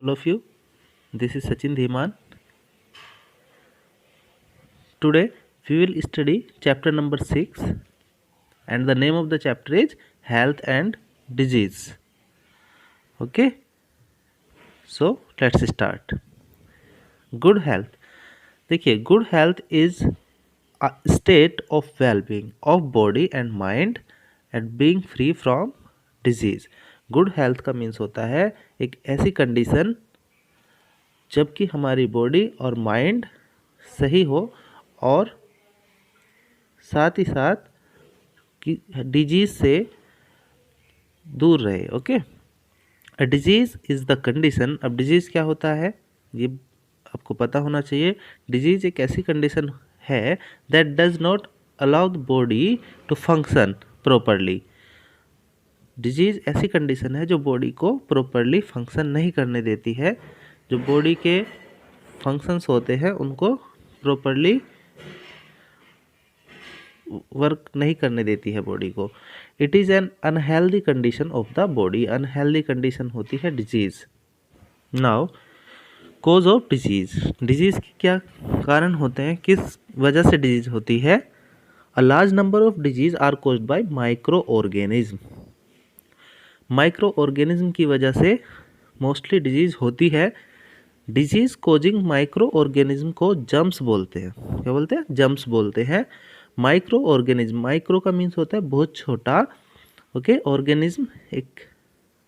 All of you, this is Sachin Dhiman. Today we will study chapter number 6 and the name of the chapter is Health and Disease. Okay, so let's start. Good health. देखिए, good health is a state of well-being of body and mind and being free from disease. Good health का means होता है एक ऐसी condition जबकि हमारी body और mind सही हो और साथ ही साथ कि डिजीज से दूर रहे. Okay, a disease is the condition. अब डिजीज क्या होता है ये आपको पता होना चाहिए. डिजीज एक ऐसी कंडीशन है that does not allow the body to function properly. Disease ऐसी कंडीशन है जो बॉडी को प्रॉपरली फंक्शन नहीं करने देती है. जो बॉडी के फंक्शंस होते हैं उनको प्रॉपरली वर्क नहीं करने देती है बॉडी को. It is an unhealthy condition of the body. Unhealthy condition होती है disease. Now cause of disease. Disease के क्या कारण होते हैं, किस वजह से डिजीज होती है. A large number of disease are caused by microorganism. Microorganism की वजह से मोस्टली डिजीज होती है. डिजीज कोजिंग माइक्रो ऑर्गेनिज्म को जम्स बोलते हैं. क्या बोलते हैं? जम्स बोलते हैं. माइक्रो ऑर्गेनिज्म, माइक्रो का मीन्स होता है बहुत छोटा. ओके, ऑर्गेनिज्म एक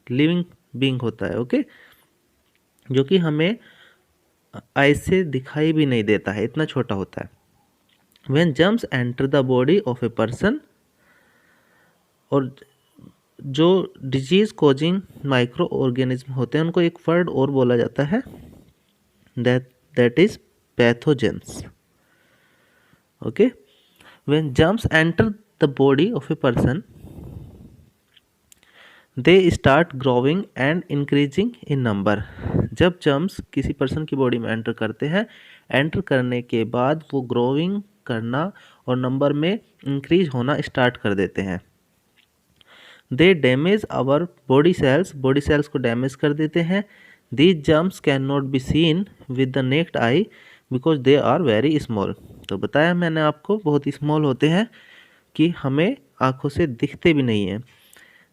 लिविंग बीइंग होता है. ओके, जो कि हमें आई से दिखाई भी नहीं देता है, इतना छोटा होता है. When germs enter the body of a person, और जो डिजीज कोजिंग माइक्रो ऑर्गेनिज्म होते हैं उनको एक वर्ड और बोला जाता है, that is pathogens. Okay, when germs enter the body of a person, they start growing and increasing in number. जब germs किसी पर्सन की बॉडी में एंटर करते हैं, एंटर करने के बाद वो ग्रोइंग करना और नंबर में इंक्रीज होना स्टार्ट कर देते हैं. They damage our body cells, body cells को डैमेज कर देते हैं. These germs can not be seen with the naked eye because they are very small. तो बताया मैंने आपको, बहुत स्मॉल होते हैं कि हमें आँखों से दिखते भी नहीं हैं.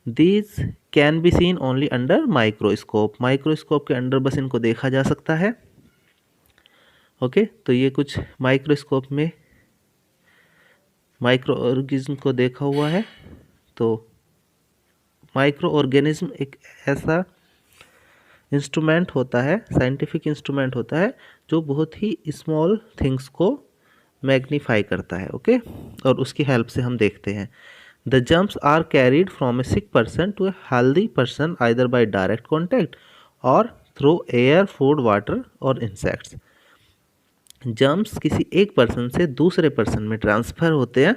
These can be seen only under microscope. Microscope के अंडर बस इनको देखा जा सकता है. ओके, तो ये कुछ माइक्रोस्कोप में माइक्रो ऑर्गेनिज्म को देखा हुआ है. तो माइक्रो ऑर्गेनिज्म एक ऐसा इंस्ट्रूमेंट होता है, साइंटिफिक इंस्ट्रूमेंट होता है जो बहुत ही स्मॉल थिंग्स को मैग्नीफाई करता है. ओके, और उसकी हेल्प से हम देखते हैं. The germs are carried from a sick person to a healthy person either by direct contact और थ्रू एयर, फूड, वाटर और इंसेक्ट्स. जम्प्स किसी एक पर्सन से दूसरे पर्सन में ट्रांसफ़र होते हैं.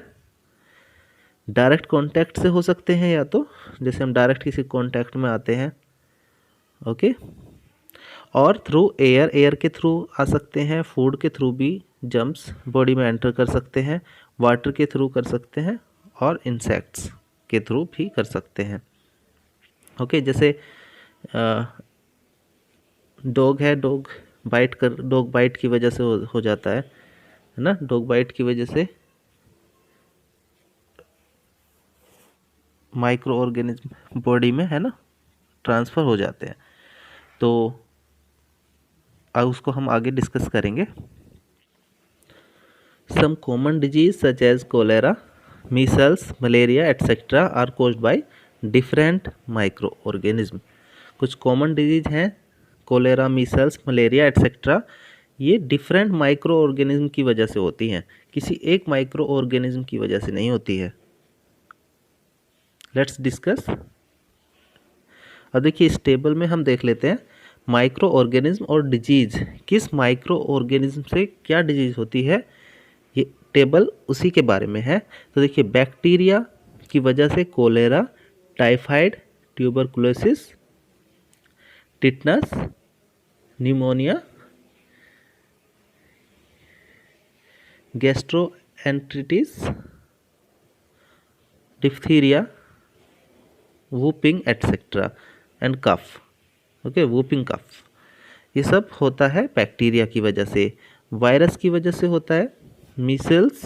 डायरेक्ट कॉन्टैक्ट से हो सकते हैं, या तो जैसे हम डायरेक्ट किसी कॉन्टैक्ट में आते हैं. ओके, और थ्रू एयर, एयर के थ्रू आ सकते हैं. फूड के थ्रू भी जम्प्स बॉडी में एंटर कर सकते हैं. वाटर के थ्रू कर सकते हैं और इंसेक्ट्स के थ्रू भी कर सकते हैं. ओके, जैसे डॉग है, डॉग बाइट की वजह से हो जाता है ना. डॉग बाइट की वजह से माइक्रो ऑर्गेनिज्म बॉडी में है ना ट्रांसफ़र हो जाते हैं. तो उसको हम आगे डिस्कस करेंगे. Some common disease such as cholera, measles, malaria etcetera are caused by different microorganism. कुछ कॉमन डिजीज हैं, कोलेरा, मीसल्स, मलेरिया एट्सेट्रा. ये डिफरेंट माइक्रो ऑर्गेनिज्म की वजह से होती हैं, किसी एक माइक्रो ऑर्गेनिज्म की वजह से नहीं होती है. Let's discuss. अब देखिए, इस टेबल में हम देख लेते हैं माइक्रो ऑर्गेनिज्म और डिजीज, किस माइक्रो ऑर्गेनिज्म से क्या डिजीज होती है. ये टेबल उसी के बारे में है. तो देखिए, बैक्टीरिया की वजह से cholera, typhoid, tuberculosis, tetanus, pneumonia, gastroenteritis, diphtheria, whooping etc. and cough. Okay, whooping cough. ये सब होता है बैक्टीरिया की वजह से। वायरस की वजह से होता है measles,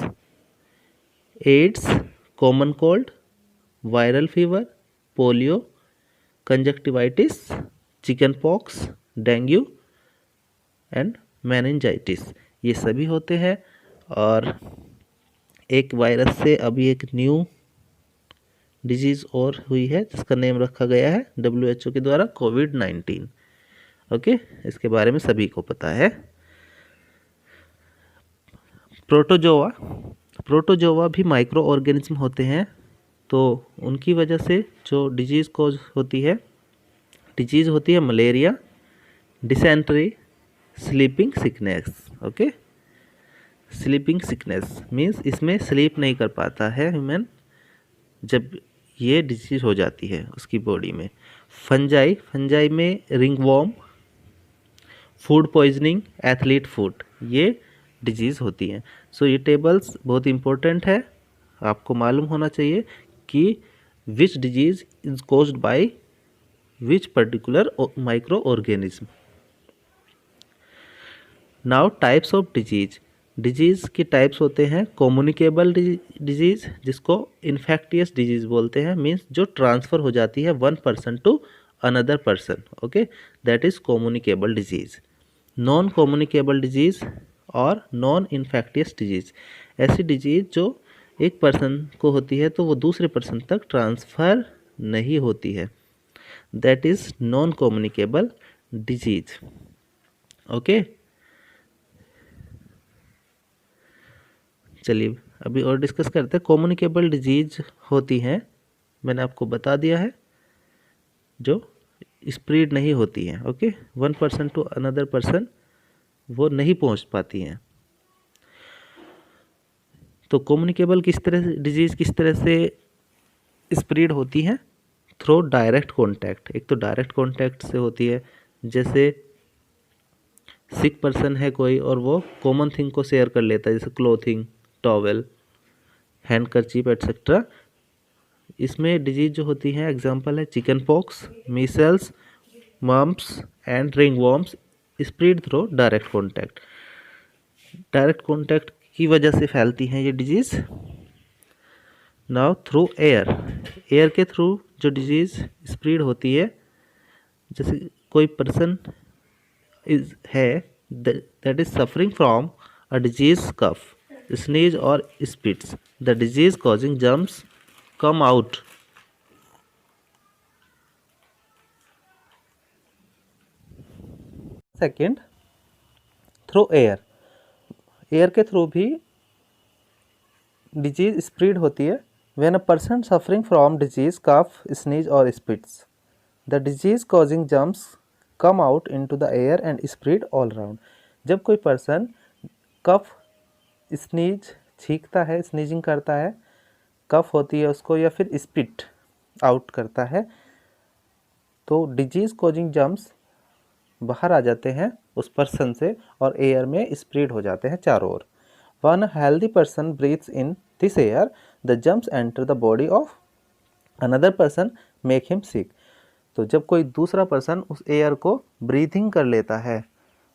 AIDS, common cold, viral fever, polio, conjunctivitis, chickenpox, dengue and meningitis, ये सभी होते हैं। और एक वायरस से अभी एक न्यू डिजीज़ और हुई है जिसका नेम रखा गया है WHO के द्वारा कोविड-19। ओके, इसके बारे में सभी को पता है। प्रोटोजोआ, प्रोटोजोआ भी माइक्रो ऑर्गेनिज्म होते हैं, तो उनकी वजह से जो डिजीज़ कॉज होती है, डिजीज़ होती है malaria, dysentery, sleeping sickness. Okay, sleeping sickness means इसमें स्लीप नहीं कर पाता है ह्यूमन जब ये डिजीज हो जाती है उसकी बॉडी में। फंजाई, फंजाई में ringworm, food poisoning, athlete food, ये डिजीज़ होती हैं। सो ये टेबल्स बहुत इंपॉर्टेंट है, आपको मालूम होना चाहिए कि which disease is caused by which particular micro organism. Now types of disease, disease की टाइप्स होते हैं कम्युनिकेबल डिजीज़, जिसको इन्फेक्टियस डिजीज़ बोलते हैं, मीन्स जो ट्रांसफ़र हो जाती है one person to another person. Okay, that is communicable disease. Non communicable disease और नॉन इन्फेक्टियस डिजीज़, ऐसी डिजीज़ जो एक पर्सन को होती है तो वो दूसरे पर्सन तक ट्रांसफ़र नहीं होती है, that is non communicable disease. Okay, चलिए अभी और डिस्कस करते हैं। कम्युनिकेबल डिजीज होती हैं, मैंने आपको बता दिया है, जो स्प्रेड नहीं होती हैं। Okay, one person to another person वो नहीं पहुंच पाती हैं। तो कम्युनिकेबल किस तरह से डिजीज़ किस तरह से स्प्रेड होती हैं? Through direct contact. एक तो डायरेक्ट कॉन्टैक्ट से होती है, जैसे सिक पर्सन है कोई और वो कॉमन थिंग को शेयर कर लेता है, जैसे क्लोथिंग, टॉवेल, हैंडकरचीफ एट्सेट्रा। इसमें डिजीज जो होती हैं, एग्जांपल है chicken pox, measles, mumps and ringworms, spread through direct contact. Direct contact की वजह से फैलती हैं ये disease. Now through air, air के थ्रू जो डिजीज़ स्प्रेड होती है, जैसे कोई पर्सन है that is suffering from a disease cough, sneeze और spits, the disease causing germs come out. Second, through air, air के थ्रू भी डिजीज स्प्रेड होती है। When a person suffering from disease cough, sneeze और spits, the disease causing germs come out into the air and spread all around. जब कोई person कफ, sneeze छींकता है, sneezing करता है, कफ होती है उसको, या फिर स्पिट आउट करता है, तो डिजीज कॉजिंग जर्म्स बाहर आ जाते हैं उस पर्सन से और एयर में स्प्रेड हो जाते हैं चारों ओर। One healthy person breathes in this air, the germs enter the body of another person, make him sick. तो जब कोई दूसरा पर्सन उस एयर को ब्रीथिंग कर लेता है,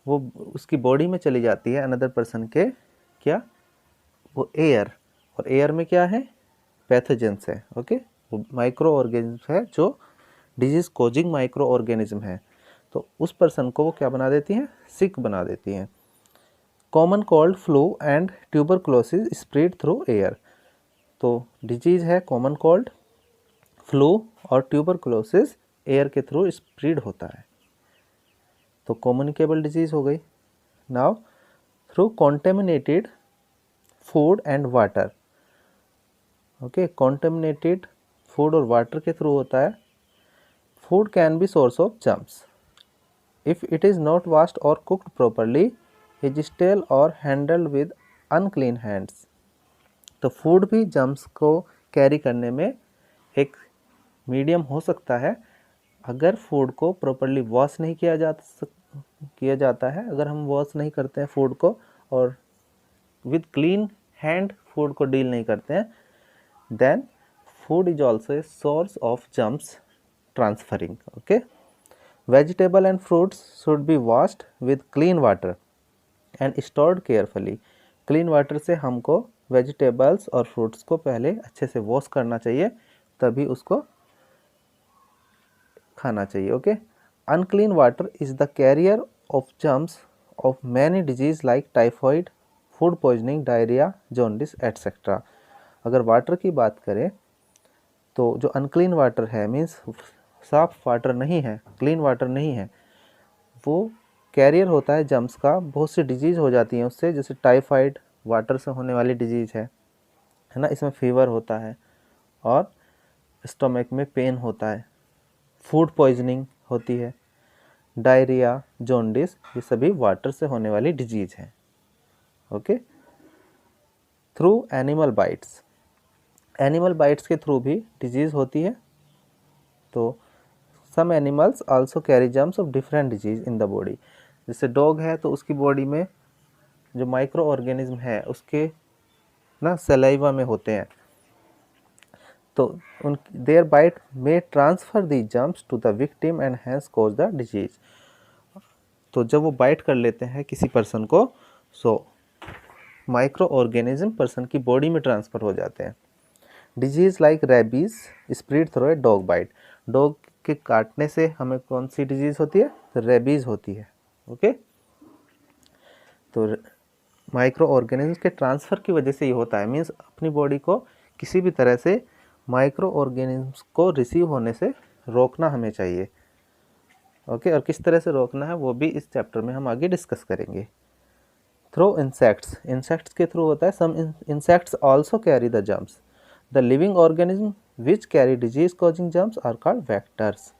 वो उसकी बॉडी में चली जाती है अनदर पर्सन के, क्या वो एयर, और एयर में क्या है, पैथोजेंस है। ओके, वो माइक्रो ऑर्गेनिज्म है जो डिजीज कॉजिंग माइक्रो ऑर्गेनिज्म है, तो उस पर्सन को वो क्या बना देती हैं, सिक बना देती हैं। Common cold, flu and tuberculosis spread through air. तो डिजीज है कॉमन कोल्ड, फ्लू और ट्यूबरकुलोसिस एयर के थ्रू स्प्रेड होता है, तो कम्युनिकेबल डिजीज हो गई। Now through contaminated food and water. Okay, contaminated food और वाटर के थ्रू होता है। Food can be source of germs if it is not washed और कुक्ड प्रॉपरली, इज स्टेल और हैंडल्ड विद अनक्लीन हैंड्स। तो food भी germs को carry करने में एक मीडियम हो सकता है अगर फूड को प्रॉपरली वॉश नहीं किया जाता है। अगर हम वॉश नहीं करते हैं फूड को और विद क्लीन हैंड फूड को डील नहीं करते हैं, then food is also a source of germs transferring. Okay, vegetable and fruits should be washed with clean water and stored carefully. Clean water से हमको वेजिटेबल्स और fruits को पहले अच्छे से वॉश करना चाहिए, तभी उसको खाना चाहिए। Okay. Unclean water is the carrier of germs of many disease like typhoid, food poisoning, diarrhoea, jaundice etcetera. अगर वाटर की बात करें तो जो अनक्लीन वाटर है मीन्स साफ वाटर नहीं है, क्लीन वाटर नहीं है, वो कैरियर होता है जर्म्स का, बहुत सी डिजीज़ हो जाती हैं उससे, जैसे टाइफाइड वाटर से होने वाली डिजीज़ है ना, इसमें फीवर होता है और स्टमक में पेन होता है, फूड पॉइजनिंग होती है, डायरिया, जॉन्डिस, ये सभी वाटर से होने वाली डिजीज़ हैं। Okay. Through animal bites, animal bites के थ्रू भी डिजीज़ होती है। तो some animals also carry germs of different disease in the body. जैसे डॉग है तो उसकी बॉडी में जो माइक्रो ऑर्गेनिज्म है उसके ना सलाइवा में होते हैं, तो उन their bite may transfer the germs to the victim and hence cause the disease. तो जब वो बाइट कर लेते हैं किसी पर्सन को, सो माइक्रो ऑर्गेनिज्म पर्सन की बॉडी में ट्रांसफ़र हो जाते हैं। Disease like rabies spread through a dog bite, dog के काटने से हमें कौन सी डिजीज़ होती है? रेबीज़ होती है। ओके। तो माइक्रो ऑर्गेनिज्म के ट्रांसफ़र की वजह से ये होता है, मीन्स अपनी बॉडी को किसी भी तरह से माइक्रो ऑर्गेनिज्म को रिसीव होने से रोकना हमें चाहिए। ओके। और किस तरह से रोकना है वो भी इस चैप्टर में हम आगे डिस्कस करेंगे। थ्रू इंसेक्ट्स, इंसेक्ट्स के थ्रू होता है। Some insects also carry the germs. The living organism which carry disease causing germs are called vectors.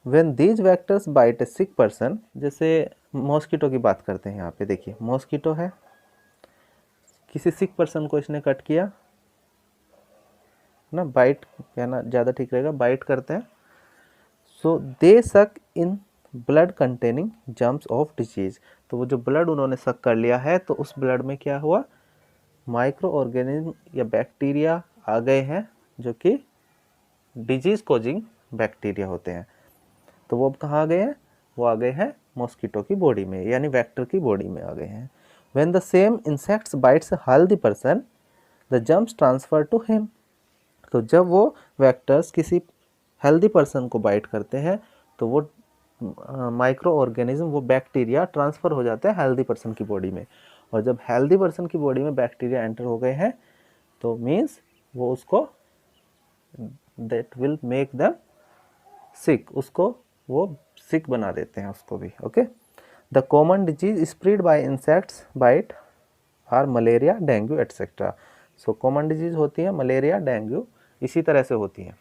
When these vectors bite a sick person, जैसे मॉस्किटो की बात करते हैं यहाँ पे, देखिए मॉस्किटो है, किसी सिक पर्सन को इसने कट किया ना, बाइट कहना ज़्यादा ठीक रहेगा, बाइट करते हैं। सो दे सक in blood containing germs of disease, तो वो जो ब्लड उन्होंने सक कर लिया है तो उस ब्लड में क्या हुआ? माइक्रो ऑर्गेनिज्म या बैक्टीरिया आ गए हैं जो कि डिजीज कॉजिंग बैक्टीरिया होते हैं। तो वो अब कहाँ आ गए हैं? वो आ गए हैं मॉस्किटो की बॉडी में, यानी वेक्टर की बॉडी में आ गए हैं। When the same insects bites healthy person the germs transfer to him, तो जब वो वेक्टर्स किसी हेल्दी पर्सन को बाइट करते हैं तो वो माइक्रो ऑर्गेनिज्म, वो बैक्टीरिया ट्रांसफ़र हो जाते हैं हेल्दी पर्सन की बॉडी में। और जब हेल्दी पर्सन की बॉडी में बैक्टीरिया एंटर हो गए हैं तो मीन्स वो उसको that will make them sick, उसको वो सिक बना देते हैं उसको भी। Okay. The common disease spread by insects bite are malaria, dengue etcetera. So common disease होती है मलेरिया, डेंगू, इसी तरह से होती है।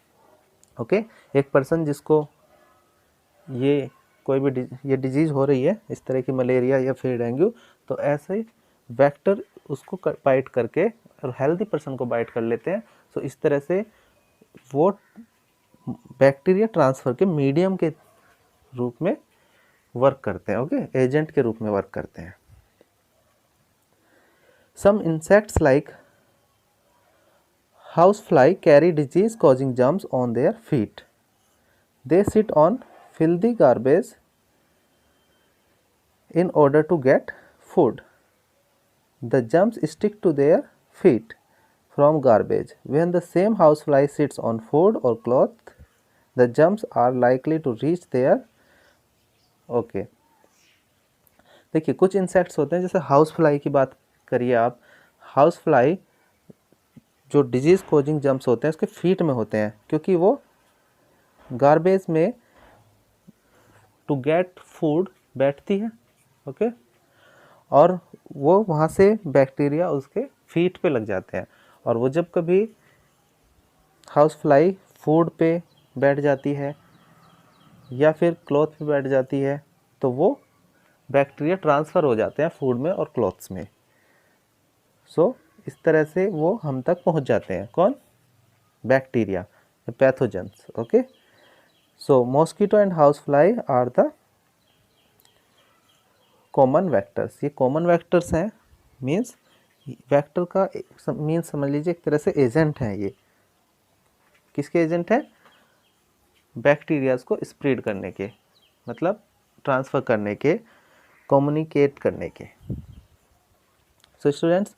ओके। एक पर्सन जिसको ये कोई भी ये डिजीज़ हो रही है इस तरह की, मलेरिया या फिर डेंगू, तो ऐसे वेक्टर उसको बाइट करके और हेल्दी पर्सन को बाइट कर लेते हैं। सो इस तरह से वो बैक्टीरिया ट्रांसफ़र के मीडियम के रूप में वर्क करते हैं। ओके। एजेंट के रूप में वर्क करते हैं। Some insects like housefly carry disease causing germs on their feet. They sit on filthy garbage in order to get food. The germs stick to their feet from garbage. When the same housefly sits on food or cloth, the germs are likely to reach their okay. देखिए कुछ insects होते हैं, जैसे house fly की बात करिए आप, house fly जो डिजीज़ कॉजिंग जर्म्स होते हैं उसके फीट में होते हैं, क्योंकि वो गार्बेज में टू गेट फूड बैठती है। ओके। और वो वहाँ से बैक्टीरिया उसके फीट पे लग जाते हैं, और वो जब कभी हाउस फ्लाई फूड पे बैठ जाती है या फिर क्लॉथ पे बैठ जाती है तो वो बैक्टीरिया ट्रांसफ़र हो जाते हैं फूड में और क्लॉथ्स में। सो इस तरह से वो हम तक पहुँच जाते हैं, कौन? Bacteria, pathogens. Okay. So mosquito and housefly are the common vectors। ये common vectors हैं, मीन्स वेक्टर का मीन्स समझ लीजिए एक तरह से एजेंट हैं। ये किसके एजेंट हैं? बैक्टीरियाज को स्प्रेड करने के, मतलब ट्रांसफ़र करने के, कम्युनिकेट करने के। सो स्टूडेंट्स,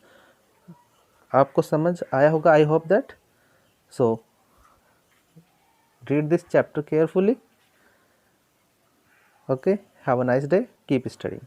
आपको समझ आया होगा, I hope that. So read this chapter carefully. Okay, have a nice day. Keep studying.